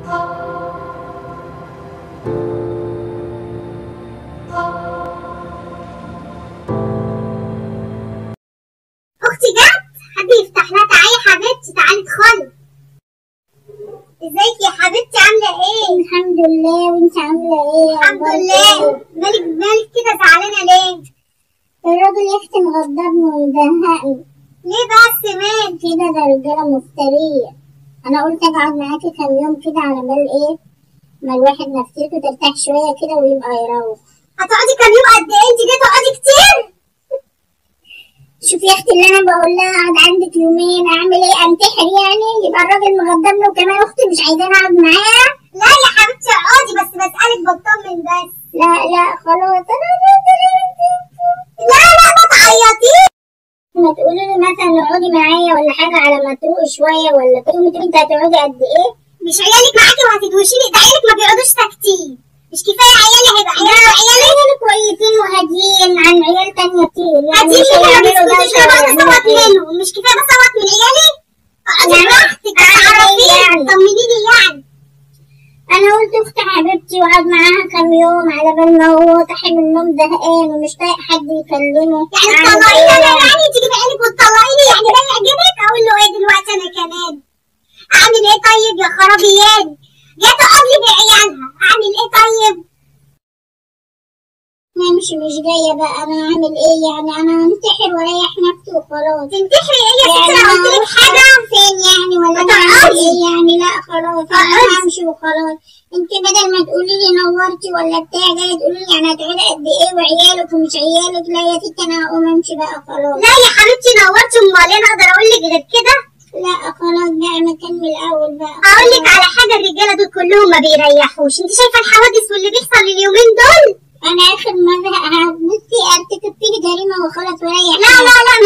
اختي جت، حد يفتح لها. تعالي يا حبيبتي، تعالي ادخلي. ازيك يا حبيبتي، عامله ايه؟ الحمد لله، وانت عامله ايه؟ الحمد لله. مالك كده زعلانه ليه؟ الراجل يا اختي مغضبني ومزهقني. ليه بس مال كده؟ ده رجاله مفتريه. انا قلت اقعد معاكي كام يوم كده على بال ايه ما الواحد نفسيته ترتاح شويه كده ويبقى يروح. هتقعدي كام يوم؟ قد ايه؟ انت جايه تقعدي كتير. شوفي يا اختي، اللي انا بقول لها اقعد عندك يومين اعمل ايه؟ انتحر يعني؟ يبقى الراجل مغضبني وكمان اختي مش عايزاني اقعد معاها. لا يا حبيبتي اقعدي، بس بسألك بطمن بس. لا خلاص. لا ما تعيطيش. ما تقولي لي مثلا اقعدي معايا ولا حاجه على ما تروقي شويه، ولا تقومي انت هتقعدي قد ايه؟ مش عيالك معاكي وهتدوشيني؟ ده عيالك ما بيقعدوش ساكتين. مش كفايه عيالي؟ هيبقى عيالي كويسين وهاديين عن عيال تانية كتير. يعني مش هيعملوا ده. انا بصوت منهم، مش كفايه بصوت من عيالي؟ اقعدي براحتك، عرفيني طمنيني يعني. انا قلت اختي حبيبتي واقعد معاها كام يوم على بال ما هو صاحي من النوم زهقان ومش طايق حد يكلمه. يعني تطلقيني انا؟ يعني تيجي بعينك وتطلقيني؟ يعني ده يعجبك؟ اقول له ايه دلوقتي انا كمان؟ اعمل ايه طيب يا خرابيان؟ جايه تقعد لي بعيالها، اعمل ايه طيب؟ انا مش جايه بقى. انا اعمل ايه يعني؟ انا انتحر واريح نفسي وخلاص. تنتحري ايه يا ستي؟ انا قلت لك حاجه؟ فين يعني؟ ولا اعمل ايه يعني؟ لا خلاص انا همشي وخلاص. انت بدل ما تقولي لي نورتي ولا بتاع جايه تقولي لي يعني هتقعدي قد ايه وعيالك ومش عيالك. لا يا ستي انا هقوم امشي بقى خلاص. لا يا حبيبتي نورتي، امال انا اقدر اقول لك غير كده؟ لا خلاص بقى، نكمل الاول بقى. اقول لك على حاجه، الرجاله دول كلهم ما بيريحوش. انت شايفه الحوادث واللي بيحصل اليومين دول؟ انا اخر مره بصي ارتكب فيك جريمه وخلاص وريح. لا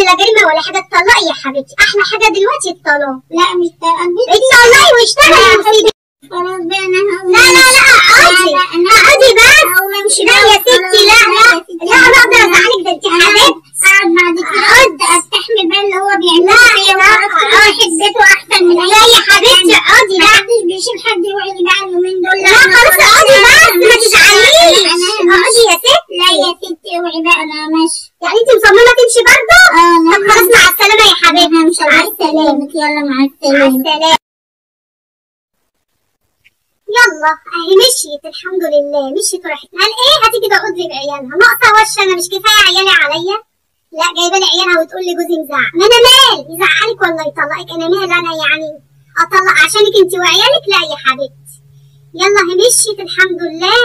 لا جريمه ولا حاجه. اتطلقي يا حبيبتي، احلى حاجه دلوقتي الطلاق. لا مش اتطلقي واشتغلي يا سيدي. خلاص بقى انا هقوم. لا اقعدي اقعدي بس. هقوم امشي. لا يا ستي لا انا اقدر ازعلك؟ ده انت حبيبتي. اقعد بعد كده استحمل بقى اللي هو بيعمله فيا. واحد بيته احسن من لا يا حبيبتي اقعدي. لا محدش بيشيل حد يوعي لي بقى اليومين دول. لا خلاص اقعدي بس، ما تزعليش. اقعدي يا ستي. لا يا ستي اوعي بقى، انا ماشي. يعني انت مصممه تمشي برضه؟ طب خلاص مع السلامه يا حبيبتي. همشي. مع السلامه. يلا مع السلامه. مع السلامه. يلا اهي مشيت الحمد لله، مشيت وراحت. قال ايه هتيجي تقعد لي بعيالها؟ ناقصه وش انا؟ مش كفايه عيالي عليا؟ لا جايبه لي عيالها وتقول لي جوزي مزعق. ما انا مال يزعلك ولا يطلقك؟ انا مال انا يعني اطلق عشانك انت وعيالك؟ لا يا حبيبتي. يلا هي مشيت الحمد لله.